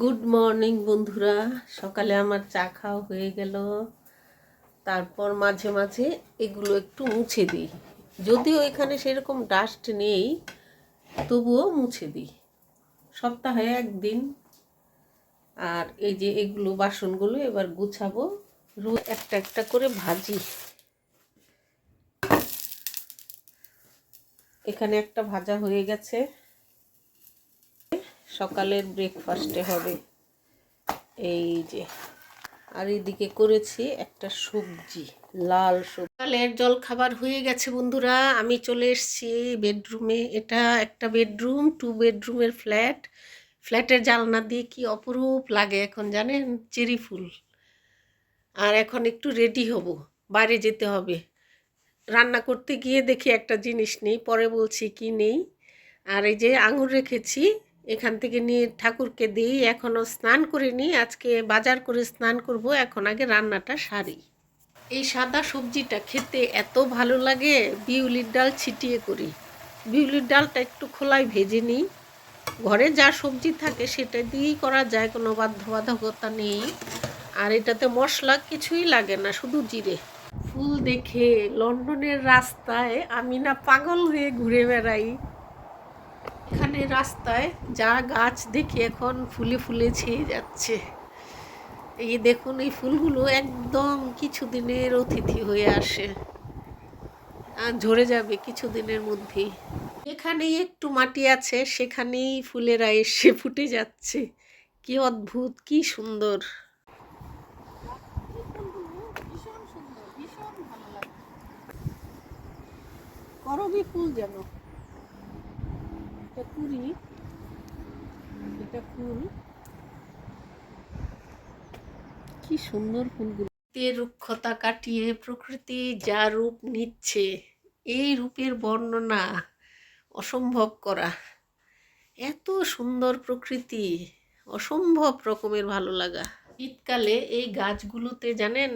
Good morning বন্ধুরা। সকালে আমার চা খাওয়া হয়ে গেল। তারপর মাঝে মাঝে এগুলো একটু মুছে দিই, যদিও এখানে সেরকম ডাস্ট নেই, তবুও মুছে দিই সপ্তাহে একদিন। আর এই যে এগুলো বাসনগুলো এবার গুছাবো, রোজ একটা একটা করে ভাজি। এখানে একটা ভাজা হয়ে গেছে, সকালের ব্রেকফাস্টে হবে এই যে। আর এদিকে করেছি একটা সবজি, লাল সবজি। সকালের জল খাবার হয়ে গেছে বন্ধুরা। আমি চলে এসেছি বেডরুমে। এটা একটা বেডরুম, 2 বেডরুমের ফ্ল্যাট। ফ্ল্যাটের জানলা দিয়ে কি অপরূপ লাগে এখন জানেন, চেরি ফুল। আর এখন একটু রেডি হব, বাইরে যেতে হবে। রান্না করতে গিয়ে দেখি একটা জিনিস নেই, পরে বলছি কি নেই। আর এই যে আঙুর রেখেছি, এখান থেকে নিয়ে ঠাকুরকে দিই। এখনও স্নান করিনি, আজকে বাজার করে স্নান করব। এখন আগে রান্নাটা সারি। এই সাদা সবজিটা খেতে এত ভালো লাগে, বিউলির ডাল ছিটিয়ে করি। বিউলির ডালটা একটু খোলায় ভেজে নিই। ঘরে যা সবজি থাকে সেটা দিয়েই করা যায়, কোনো বাধ্যবাধকতা নেই। আর এটাতে মশলা কিছুই লাগে না, শুধু জিরে। ফুল দেখে লন্ডনের রাস্তায় আমি না পাগল হয়ে ঘুরে বেড়াই। এখানে রাস্তায় যা গাছ দেখি এখন ফুলে ফুলে ছেয়ে যাচ্ছে। এই দেখুন, এই ফুলগুলো একদম কিছুদিনের অতিথি হয়ে আসে, আর ঝরে যাবে কিছুদিনের মধ্যেই। এখানেই একটু মাটি আছে, সেখানেই ফুলেরা এসে ফুটে যাচ্ছে। কি অদ্ভুত, কি সুন্দর। ভীষণ সুন্দর, ভীষণ ভালো লাগে। করবী ফুল যেন, এটা কুড়ি, এটা ফুল, কি সুন্দর ফুলগুলো। রুক্ষতা কাটিয়ে প্রকৃতি যা রূপ নিচ্ছে, এই রূপের বর্ণনা অসম্ভব করা। এত সুন্দর প্রকৃতি, অসম্ভব রকমের ভালো লাগা। শীতকালে এই গাছগুলোতে জানেন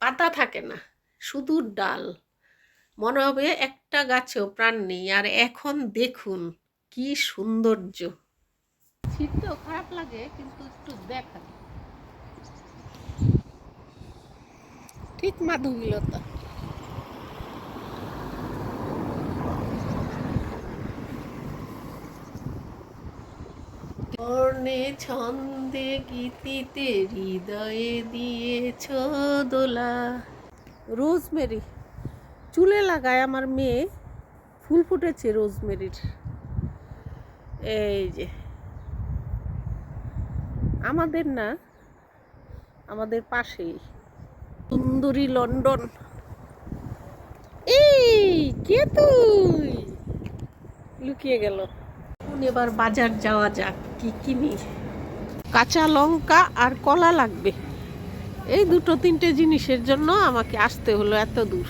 পাতা থাকে না, শুধু ডাল, মনে হবে একটা গাছেও প্রাণ নেই। আর এখন দেখুন কি সৌন্দর্য। শীতটাও খারাপ লাগে, কিন্তু একটু দেখা ঠিক মাধবীলতা। বর্ণে ছন্দে গীতিতে হৃদয়ে দিয়েছ দোলা। রোজমেরি চুলে লাগায় আমার মেয়ে, ফুল ফুটেছে রোজমেরির। এই যে আমাদের না, আমাদের পাশেই সুন্দরী লন্ডন। এই কে তুই, লুকিয়ে গেল। এবার বাজার যাওয়া যাক, কি কিনি। কাঁচা লঙ্কা আর কলা লাগবে, এই দুটো তিনটে জিনিসের জন্য আমাকে আসতে হলো এত দূর।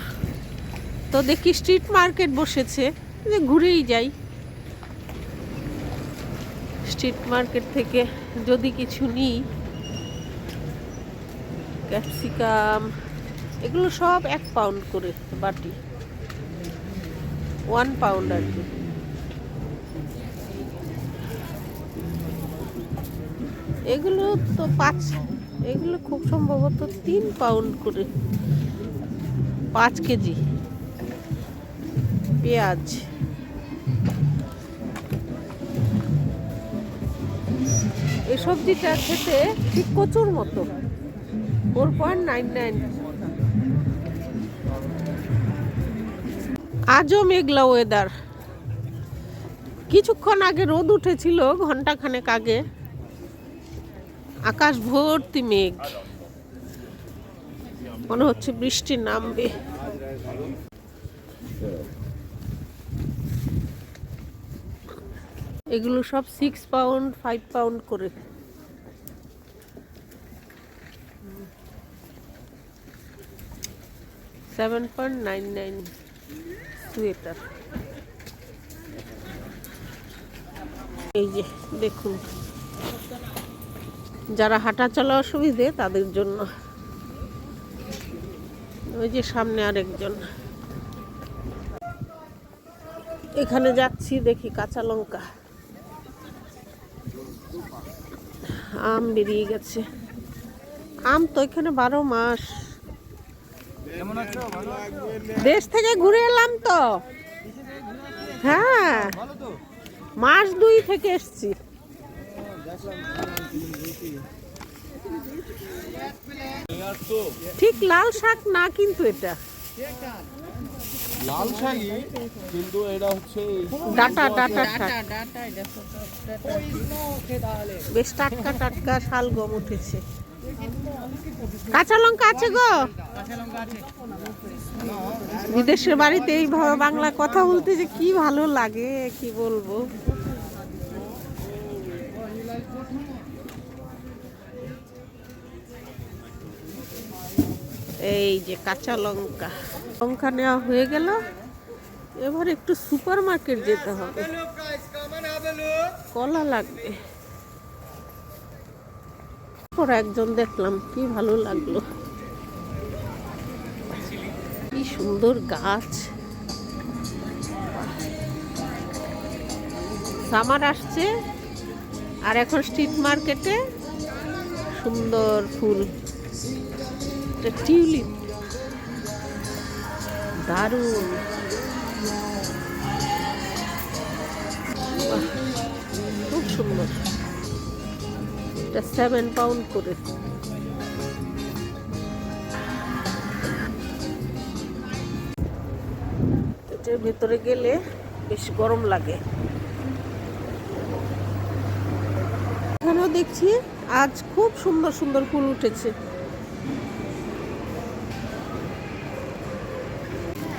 তো দেখি স্ট্রিট মার্কেট বসেছে, যে ঘুরেই যাই। স্ট্রিট মার্কেট থেকে যদি কিছু নিই, ক্যাপসিকাম, এগুলো সব 1 পাউন্ড করে বাটি, 1 পাউন্ড আর কি। এগুলো তো 5, এগুলো খুব সম্ভবত 3 পাউন্ড করে, 5 কেজি। পেঁয়াজ, এই সবজিটা খেতে ঠিক কচুর মতো, 4.99। আজও মেঘলা ওয়েদার। কিছুক্ষণ আগে রোদ উঠেছিল, ঘন্টাখানেক আগে। আকাশ ভর্তি মেঘ, মনে হচ্ছে বৃষ্টি নামবে। এগুলো সব 6 পাউন্ড 5 পাউন্ড করে। $7.99 সোয়েটার। এই যে দেখুন, যারা হাঁটা চলা অসুবিধে তাদের জন্য। ওই যে সামনে আরেকজন। এখানে যাচ্ছি, দেখি কাঁচা লঙ্কা। আম বেরিয়ে গেছে। আম তো এখানে 12 মাস। দেশ থেকে ঘুরে এলাম তো। হ্যাঁ, মাস 2 থেকে এসছি। ঠিক লাল শাক না কিন্তু এটা লাল শাকই, কিন্তু এটা হচ্ছে ডাটা ডাটা শাক। বেশ টাটকা টাটকা শালগম উঠেছে। কাঁচা লঙ্কা আছে গো। বিদেশের বাড়িতে এইভাবে বাংলা কথা বলতে যে কি ভালো লাগে কি বলবো। এই যে কাঁচা লঙ্কা, লঙ্কা নেওয়া হয়ে গেল। এবার একটু সুপার মার্কেট যেতে হবে, কলা লাগবে। একজন দেখলাম, কি ভালো লাগলো, কি সুন্দর গাছ। সামার আসছে আর এখন স্ট্রিট মার্কেটে সুন্দর ফুল, টিউলিপ, দারুণ। খুব সুন্দর। এটা 7 পাউন্ড করে। এটার ভেতরে গেলে বেশ গরম লাগে। এখানেও দেখছি আজ খুব সুন্দর সুন্দর ফুল উঠেছে।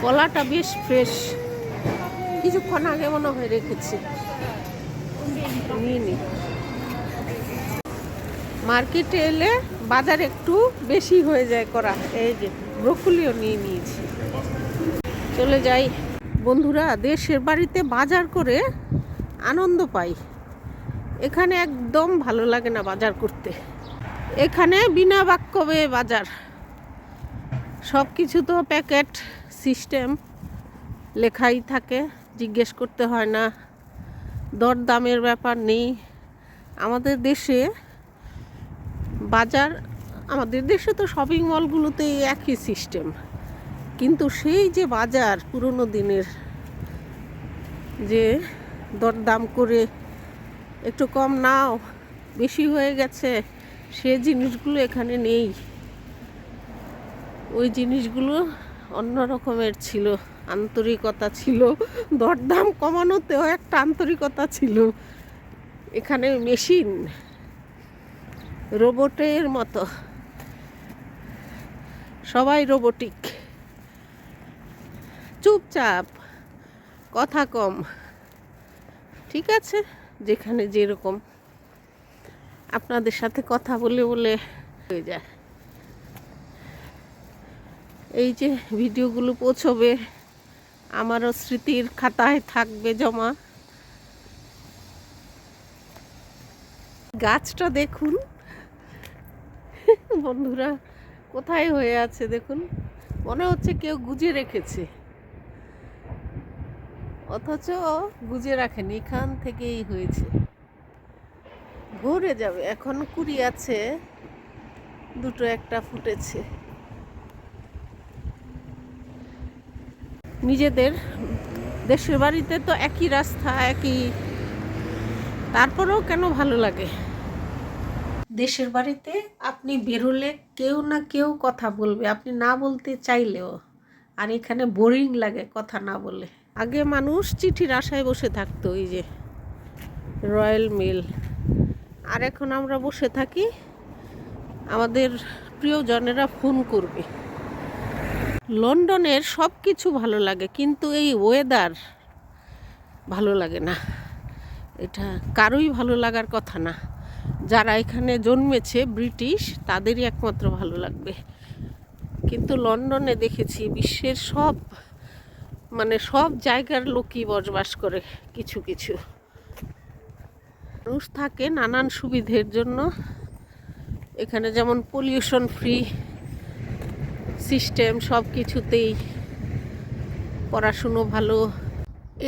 কলাটা বেশ ফ্রেশ, কিছুক্ষণ আগে মনে হয় রেখেছি, নিয়ে নি। মার্কেটে এলে বাজার একটু বেশি হয়ে যায় করা। এই যে ব্রোকলিও নিয়ে নিয়েছি। চলে যাই বন্ধুরা। দেশের বাড়িতে বাজার করে আনন্দ পাই, এখানে একদম ভালো লাগে না বাজার করতে। এখানে বিনা বাক্যবে বাজার, সব কিছু তো প্যাকেট সিস্টেম, লেখাই থাকে, জিজ্ঞেস করতে হয় না, দরদামের ব্যাপার নেই। আমাদের দেশে বাজার, আমাদের দেশে তো শপিং মলগুলোতে একই সিস্টেম, কিন্তু সেই যে বাজার পুরনো দিনের, যে দরদাম করে একটু কম নাও, বেশি হয়ে গেছে, সে জিনিসগুলো এখানে নেই। ওই জিনিসগুলো অন্য রকমের ছিল, আন্তরিকতা ছিল, দরদাম কমানোতেও একটা আন্তরিকতা ছিল। এখানে মেশিন, রোবটের মতো, সবাই রোবটিক, চুপচাপ, কথা কম। ঠিক আছে, যেখানে যেরকম। আপনাদের সাথে কথা বলে বলে হয়ে যায়। এই যে ভিডিওগুলো পৌঁছবে, আমারও স্মৃতির খাতায় থাকবে জমা। গাছটা দেখুন বন্ধুরা, কোথায় হয়ে আছে দেখুন, মনে হচ্ছে কেউ গুজে রেখেছে, অথচ গুজে রাখেনি, এখান থেকেই হয়েছে। ভরে যাবে, এখন কুড়ি আছে, দুটো একটা ফুটেছে। নিজেদের দেশের বাড়িতে তো একই রাস্তা, একই, তারপরেও কেন ভালো লাগে। দেশের বাড়িতে আপনি বেরোলে কেউ না কেউ কথা বলবে, আপনি না বলতে চাইলেও। আর এখানে বোরিং লাগে কথা না বলে। আগে মানুষ চিঠির আশায় বসে থাকতো, এই যে রয়্যাল মেল। আর এখন আমরা বসে থাকি, আমাদের প্রিয়জনেরা ফোন করবে। লন্ডনের সব কিছু ভালো লাগে, কিন্তু এই ওয়েদার ভালো লাগে না। এটা কারোই ভালো লাগার কথা না। যারা এখানে জন্মেছে ব্রিটিশ, তাদেরই একমাত্র ভালো লাগবে। কিন্তু লন্ডনে দেখেছি বিশ্বের সব, মানে সব জায়গার লোকই বসবাস করে। কিছু কিছু মানুষ থাকে নানান সুবিধের জন্য। এখানে যেমন পলিউশন ফ্রি সিস্টেম, সব কিছুতেই, পড়াশুনো ভালো।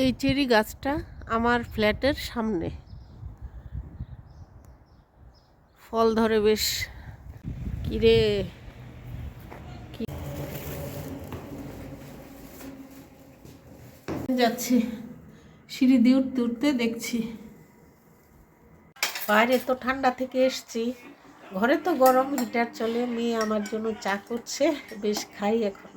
এই চেরি গাছটা আমার ফ্ল্যাটের সামনে, ফল ধরে বেশ। কিরে কি যাচ্ছি, সিঁড়ি দিয়ে উঠতে উঠতে দেখছি বাইরে তো ঠান্ডা থেকে এসছি, ঘরে তো গরম, হিটার চলে। মেয়ে আমার জন্য চা করছে, বেশ খাই এখন।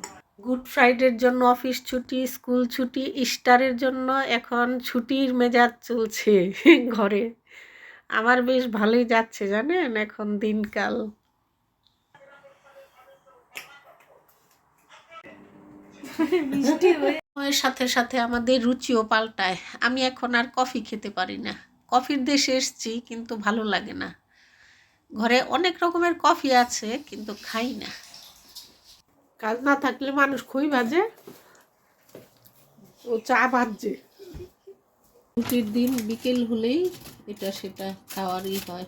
গুড ফ্রাইডের জন্য অফিস ছুটি, স্কুল ছুটি, ইস্টারের জন্য এখন ছুটির মেজাজ চলছে ঘরে। আমার বেশ ভালোই যাচ্ছে জানেন এখন দিনকাল। সময়ের সাথে সাথে আমাদের রুচিও পাল্টায়। আমি এখন আর কফি খেতে পারি না। কফির দেশে এসছি কিন্তু ভালো লাগে না। ঘরে অনেক রকমের কফি আছে কিন্তু খাই না। কাজ না থাকলে মানুষ খই ভাজে, ও চা ভাজছে। ছুটির দিন বিকেল হলেই এটা সেটা খাওয়ারই হয়।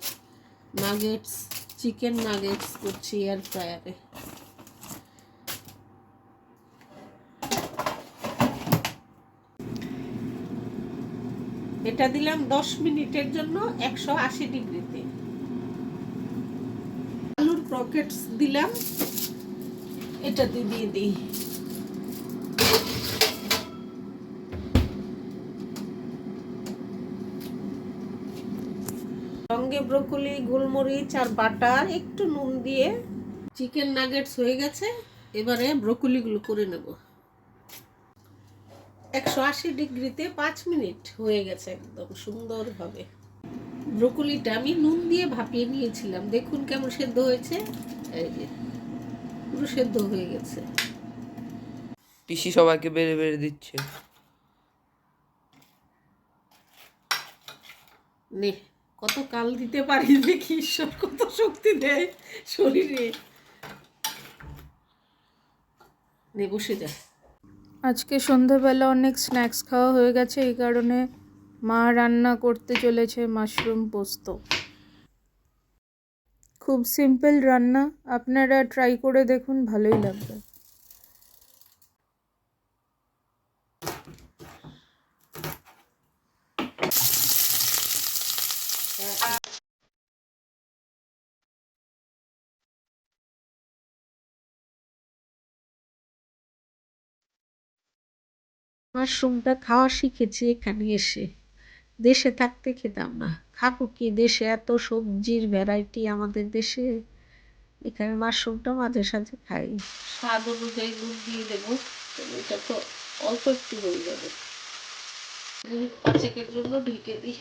নাগেটস, চিকেন নাগেটস করছি এয়ার ফ্রায়ারে। এটা দিলাম 10 মিনিটের জন্য 180 ডিগ্রিতে। আলুর পকেটস দিলাম, এটাতে দিয়ে দিই। সঙ্গে ব্রোকলি, গোলমরিচ আর বাটার, একটু নুন দিয়ে চিকেন নাগেটস হয়ে গেছে। এবারে ব্রোকলিগুলো করে নেব। 180 ডিগ্রিতে 5 মিনিট হয়ে গেছে একদম সুন্দরভাবে। ব্রোকলিটা আমি নুন দিয়ে ভাপিয়ে নিয়েছিলাম, দেখুন কেমন সেদ্ধ হয়েছে। এই যে পুরো সেদ্ধ হয়ে গেছে। পিসি সবাইকে বেড়ে বেড়ে দিচ্ছে। নে কত কাল দিতে পারি, দেখি ঈশ্বর কত শক্তি দেয় শরীরে। নে বসে যা। আজকে সন্ধ্যাবেলা অনেক স্ন্যাক্স খাওয়া হয়ে গেছে, এই কারণে মা রান্না করতে চলেছে মাশরুম পোস্ত। খুব সিম্পল রান্না, আপনারা ট্রাই করে দেখুন, ভালোই লাগবে। মাশরুমটা খাওয়া শিখেছি এখানে এসে, দেশে থাকতে খেতাম না। খাবো কি, দেশে এত সবজির ভ্যারাইটি আমাদের দেশে। এখানে মাশরুমটা মাঝে সাঝে খাই। স্বাদ অনুযায়ী নুন দিয়ে দেবো, এটা তো অল্প একটু হয়ে যাবে। মিনিট 5 জন্য ঢেকে দিই।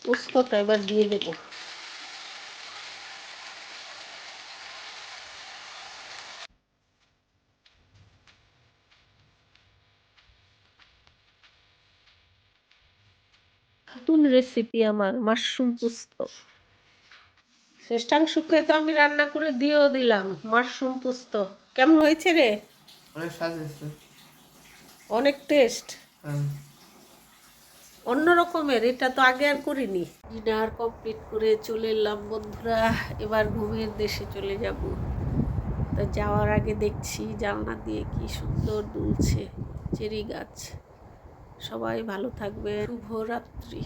পোস্তটা এবার দিয়ে দেবো। নতুন রেসিপি আমার, মাশরুম পোস্ত। শ্রেষ্ঠাংশুকে তো আমি রান্না করে দিয়েও দিলাম মাশরুম পোস্ত। কেমন হয়েছে রে? অনেক স্বাদ হয়েছে। অনেক টেস্ট, অন্য রকমের। এটা তো আগে আর করিনি। ডিনার কমপ্লিট করে চলে এলাম বন্ধুরা, এবার ঘুমের দেশে চলে যাব। তা যাওয়ার আগে দেখছি জানলা দিয়ে কি সুন্দর দুলছে চেরি গাছ। সবাই ভালো থাকবে, শুভরাত্রি।